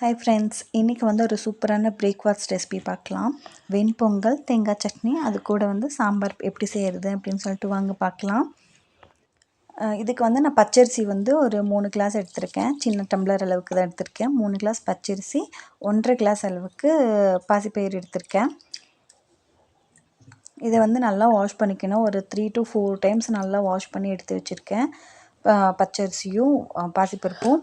Hi friends, இன்றைக்கி வந்து ஒரு சூப்பரான பிரேக்ஃபாஸ்ட் ரெசிபி பார்க்கலாம். வெண்பொங்கல், தேங்காய் சட்னி, அது கூட வந்து சாம்பார் எப்படி செய்கிறது அப்படின்னு சொல்லிட்டு வாங்க பார்க்கலாம். இதுக்கு வந்து நான் பச்சரிசி வந்து ஒரு 3 கிளாஸ் எடுத்திருக்கேன். சின்ன டம்ளர் அளவுக்கு தான் எடுத்திருக்கேன். 3 கிளாஸ் பச்சரிசி, 1.5 கிளாஸ் அளவுக்கு பாசிப்பயிறு எடுத்திருக்கேன். இதை வந்து நல்லா வாஷ் பண்ணிக்கணும். ஒரு 3 to 4 டைம்ஸ் நல்லா வாஷ் பண்ணி எடுத்து வச்சுருக்கேன். பச்சரிசியும் பாசிப்பருப்பும்.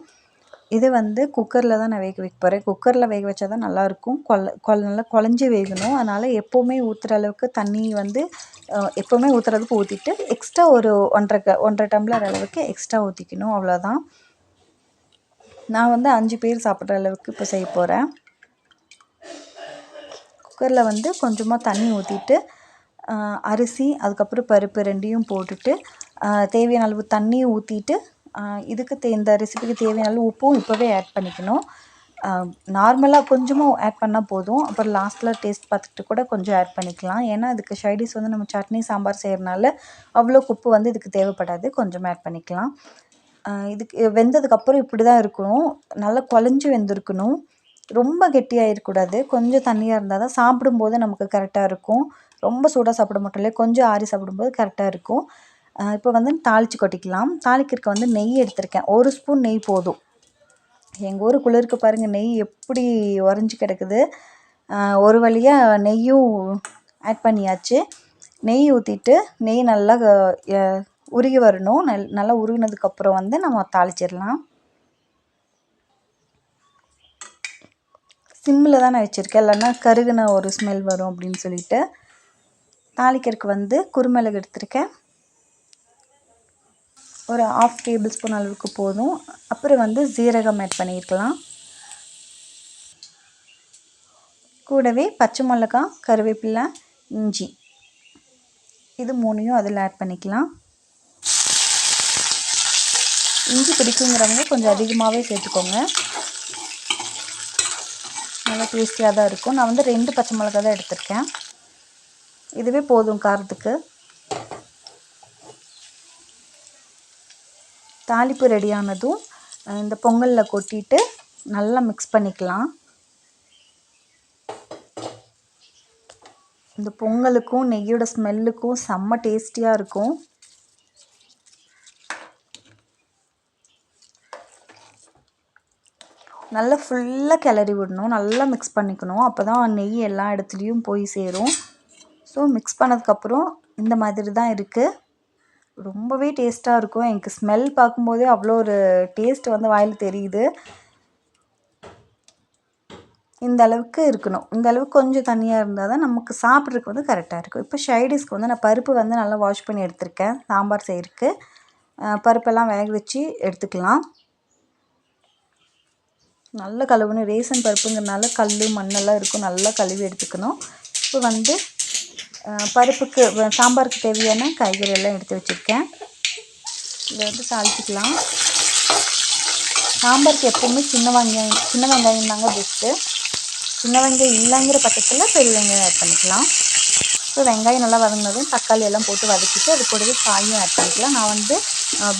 இது வந்து குக்கரில் தான் நான் வேக வைக்க போகிறேன். குக்கரில் வேக வச்சா தான் நல்லாயிருக்கும். நல்லா குழஞ்சி வேகணும். அதனால் எப்போவுமே ஊற்றுற அளவுக்கு தண்ணி வந்து எப்போவுமே ஊற்றுறதுக்கு ஊற்றிட்டு எக்ஸ்ட்ரா ஒரு 1.5 டம்ளர் அளவுக்கு எக்ஸ்ட்ரா ஊற்றிக்கணும். அவ்வளோதான். நான் வந்து 5 பேர் சாப்பிட்ற அளவுக்கு இப்போ செய்ய போகிறேன். குக்கரில் வந்து கொஞ்சமாக தண்ணி ஊற்றிட்டு அரிசி அதுக்கப்புறம் பருப்பு ரெண்டையும் போட்டுட்டு தேவையான அளவு தண்ணியும் ஊற்றிட்டு இந்த ரெசிபிக்கு தேவையான அளவு உப்பும் இப்போவே ஆட் பண்ணிக்கணும். நார்மலாக கொஞ்சமாக ஆட் பண்ணால் போதும். அப்புறம் லாஸ்ட்டில் டேஸ்ட் பார்த்துட்டு கூட கொஞ்சம் ஆட் பண்ணிக்கலாம். ஏன்னா அதுக்கு சைடிஷ் வந்து நம்ம சட்னி சாம்பார் செய்கிறனால அவ்வளோ உப்பு வந்து இதுக்கு தேவைப்படாது. கொஞ்சமாக ஆட் பண்ணிக்கலாம். இதுக்கு வெந்ததுக்கப்புறம் இப்படி தான் இருக்கணும். நல்லா குழஞ்சி வெந்திருக்கணும். ரொம்ப கெட்டியாக இருக்கக்கூடாது. கொஞ்சம் தண்ணியாக இருந்தால் தான் சாப்பிடும்போது நமக்கு கரெக்டாக இருக்கும். ரொம்ப சூடாக சாப்பிட மாட்டோம் இல்லையா, கொஞ்சம் ஆறி சாப்பிடும்போது கரெக்டாக இருக்கும். இப்போ வந்து தாளித்து கொட்டிக்கலாம். தாளிக்கிறதுக்கு வந்து நெய் எடுத்திருக்கேன். 1 ஸ்பூன் நெய் போதும். எங்கள் ஊர் குளிருக்கு பாருங்கள், நெய் எப்படி உறைஞ்சி கிடக்குது. ஒரு வழியாக நெய்யும் ஆட் பண்ணியாச்சு. நெய் ஊற்றிட்டு நெய் நல்லா உருகி வரணும். நல்லா உருகினதுக்கப்புறம் வந்து நம்ம தாளிச்சிடலாம். சிம்மில் தான் நான் வச்சுருக்கேன், இல்லைன்னா கருகுன ஒரு ஸ்மெல் வரும் அப்படின்னு சொல்லிட்டு. தாளிக்கிறதுக்கு வந்து குருமிளகு எடுத்திருக்கேன். ஒரு 1/2 டேபிள் ஸ்பூன் அளவுக்கு போதும். அப்புறம் வந்து ஜீரகம் ஆட் பண்ணியிருக்கலாம். கூடவே பச்சை மிளகா, கருவேப்பிலை, இஞ்சி, இது 3யும் அதில் ஆட் பண்ணிக்கலாம். இஞ்சி பிடிக்குங்கிறவங்க கொஞ்சம் அதிகமாகவே சேர்த்துக்கோங்க. நல்லா டேஸ்டியாக தான் இருக்கும். நான் வந்து 2 பச்சை மிளகா தான் எடுத்திருக்கேன். இதுவே போதும் காரத்துக்கு. தாளிப்பு ரெடியானதும் இந்த பொங்கலில் கொட்டிட்டு நல்லா மிக்ஸ் பண்ணிக்கலாம். இந்த பொங்கலுக்கும் நெய்யோட ஸ்மெல்லுக்கும் செம்ம டேஸ்டியாக இருக்கும். நல்லா ஃபுல்லாக கிளறி விடணும். நல்லா மிக்ஸ் பண்ணிக்கணும். அப்போ தான் நெய் எல்லா இடத்துலையும் போய் சேரும். ஸோ மிக்ஸ் பண்ணதுக்கப்புறம் இந்த மாதிரி தான் இருக்குது. ரொம்பவே டேஸ்ட்டாக இருக்கும். எனக்கு ஸ்மெல் பார்க்கும்போதே அவ்வளோ ஒரு டேஸ்ட் வந்து வாயில் தெரியுது. இந்த அளவுக்கு இருக்கணும். இந்த அளவுக்கு கொஞ்சம் தண்ணியாக இருந்தால் தான் நமக்கு சாப்பிட்றதுக்கு வந்து கரெக்டாக இருக்கும். இப்போ சைடிஷ்க்கு வந்து நான் பருப்பு வந்து நல்லா வாஷ் பண்ணி எடுத்திருக்கேன். சாம்பார் செய்கிறதுக்கு பருப்பெல்லாம் வேக வச்சு எடுத்துக்கலாம். நல்ல கழுவுணும். ரேசன் பருப்புங்கிறனால கல் மண்ணெல்லாம் இருக்கும். நல்லா கழுவி எடுத்துக்கணும். இப்போ வந்து பருப்புக்கு சாம்பாருக்கு தேவையான காய்கறி எல்லாம் எடுத்து வச்சுருக்கேன். இதை வந்து தாளிச்சிக்கலாம். சாம்பாருக்கு எப்போவுமே சின்ன வெங்காயம் தாங்க பெஸ்ட்டு. சின்ன வெங்காயம் இல்லைங்கிற பட்சத்தில் பெரிய வெங்காயம் ஆட் பண்ணிக்கலாம். ஸோ வெங்காயம் நல்லா வதங்கினதும் தக்காளி எல்லாம் போட்டு வதக்கிட்டு அது கூடவே காயும் ஆட் பண்ணிக்கலாம். நான் வந்து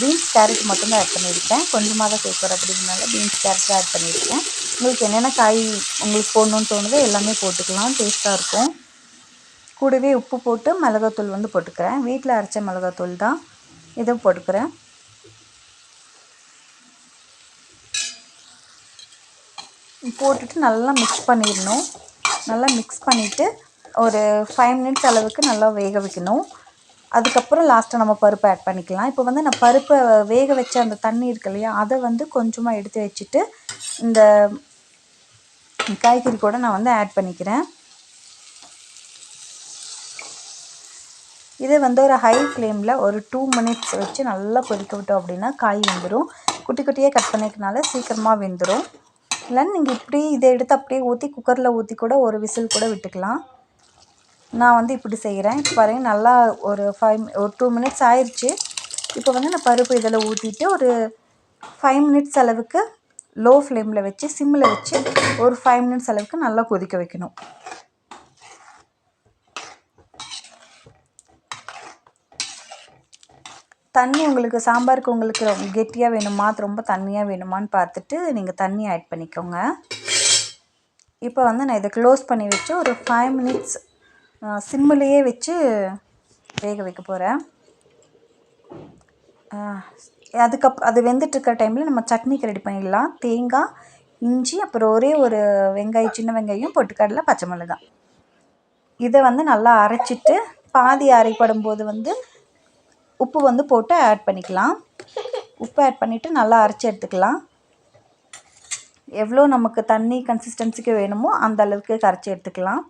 பீன்ஸ் கேரட் மட்டும்தான் ஆட் பண்ணியிருக்கேன். கொஞ்சமாக தான் சேர்க்குறேன். அப்படிங்கிறதுனால பீன்ஸ் கேரட் ஆட் பண்ணியிருக்கேன். உங்களுக்கு என்னென்ன காய் உங்களுக்கு போடணுன்னு தோணுதோ எல்லாமே போட்டுக்கலாம். டேஸ்ட்டாக இருக்கும். கூடவே உப்பு போட்டு மிளகாத்தூள் வந்து போட்டுக்கிறேன். வீட்டில் அரைச்ச மிளகாத்தூள் தான், இதை போட்டுக்கிறேன். போட்டுட்டு நல்லா மிக்ஸ் பண்ணிடணும். நல்லா மிக்ஸ் பண்ணிவிட்டு ஒரு 5 மினிட்ஸ் அளவுக்கு நல்லா வேக வைக்கணும். அதுக்கப்புறம் லாஸ்ட்டாக நம்ம பருப்பை ஆட் பண்ணிக்கலாம். இப்போ வந்து நான் பருப்பை வேக வச்ச அந்த தண்ணி இருக்கு இல்லையா, அதை வந்து கொஞ்சமாக எடுத்து வச்சுட்டு இந்த காய்கறி கூட நான் வந்து ஆட் பண்ணிக்கிறேன். இதை வந்து ஒரு ஹை ஃப்ளேமில் ஒரு 2 மினிட்ஸ் வச்சு நல்லா கொதிக்க விட்டோம் அப்படின்னா காய் வெந்துடும். குட்டி குட்டியாக கட் பண்ணிக்கனால சீக்கிரமாக வெந்துடும். இல்லைன்னு நீங்கள் இப்படி இதை எடுத்து அப்படியே ஊற்றி குக்கரில் ஊற்றி கூட ஒரு விசில் கூட விட்டுக்கலாம். நான் வந்து இப்படி செய்கிறேன். இப்போ பாருங்கள், நல்லா ஒரு 2 மினிட்ஸ் ஆயிடுச்சு. இப்போ வந்து நான் பருப்பு இதில் ஊற்றிட்டு ஒரு 5 மினிட்ஸ் அளவுக்கு லோ ஃப்ளேமில் வச்சு சிம்மில் வச்சு ஒரு 5 மினிட்ஸ் அளவுக்கு நல்லா கொதிக்க வைக்கணும். தண்ணி உங்களுக்கு சாம்பாருக்கு உங்களுக்கு கெட்டியாக வேணுமா, ரொம்ப தண்ணியாக வேணுமான்னு பார்த்துட்டு நீங்கள் தண்ணி ஆட் பண்ணிக்கோங்க. இப்போ வந்து நான் இதை க்ளோஸ் பண்ணி வச்சு ஒரு 5 மினிட்ஸ் சிம்மிலேயே வச்சு வேக வைக்க போகிறேன். அது வெந்துட்டுருக்க டைமில் நம்ம சட்னிக்கு ரெடி பண்ணிடலாம். தேங்காய், இஞ்சி, அப்புறம் ஒரே ஒரு வெங்காயம், சின்ன வெங்காயம், பொட்டுக்கடலை, பச்சை மிளகாய். இதை வந்து நல்லா அரைச்சிட்டு பாதி அரைப்படும் போது வந்து உப்பு வந்து போட்டு ஆட் பண்ணிக்கலாம். உப்பு ஆட் பண்ணிவிட்டு நல்லா அரைச்சி எடுத்துக்கலாம். எவ்வளோ நமக்கு தண்ணி கன்சிஸ்டன்சிக்கு வேணுமோ அந்த அளவுக்கு கரைச்சி எடுத்துக்கலாம்.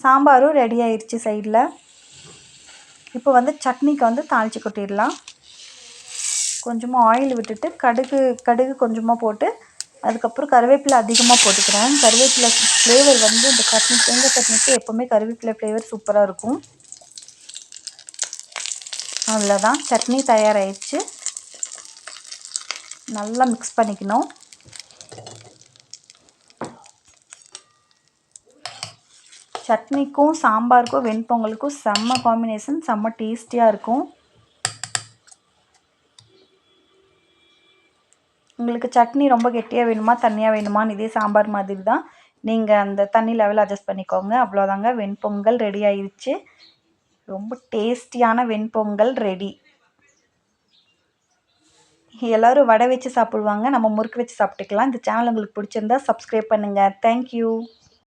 சாம்பாரும் ரெடி ஆயிடுச்சு சைடில். இப்போ வந்து சட்னிக்கு வந்து தாளித்து கொட்டிடலாம். கொஞ்சமாக ஆயில் விட்டுட்டு கடுகு கொஞ்சமாக போட்டு அதுக்கப்புறம் கருவேப்பிலை அதிகமாக போட்டுக்கிறேன். கருவேப்பிலை ஃப்ளேவர் வந்து இந்த சட்னி, தேங்காய் சட்னிக்கு எப்போவுமே கருவேப்பிலை ஃப்ளேவர் சூப்பராக இருக்கும். அவ்வளோதான், சட்னி தயாராகிடுச்சு. நல்லா மிக்ஸ் பண்ணிக்கணும். சட்னிக்கும் சாம்பாருக்கும் வெண்பொங்கலுக்கும் செம்ம காம்பினேஷன், செம்ம டேஸ்டியாக இருக்கும். உங்களுக்கு சட்னி ரொம்ப கெட்டியாக வேணுமா தண்ணியாக வேணுமான்னு இதே சாம்பார் மாதிரி தான். நீங்கள் அந்த தண்ணி லெவல் அட்ஜஸ்ட் பண்ணிக்கோங்க. அவ்வளோதாங்க, வெண்பொங்கல் ரெடி ஆயிடுச்சு. ரொம்ப டேஸ்டியான வெண்பொங்கல் ரெடி. எல்லோரும் வடை வச்சு சாப்பிடுவாங்க, நம்ம முறுக்கு வச்சு சாப்பிட்டுக்கலாம். இந்த சேனல் உங்களுக்கு பிடிச்சிருந்தா சப்ஸ்கிரைப் பண்ணுங்கள். தேங்க்யூ.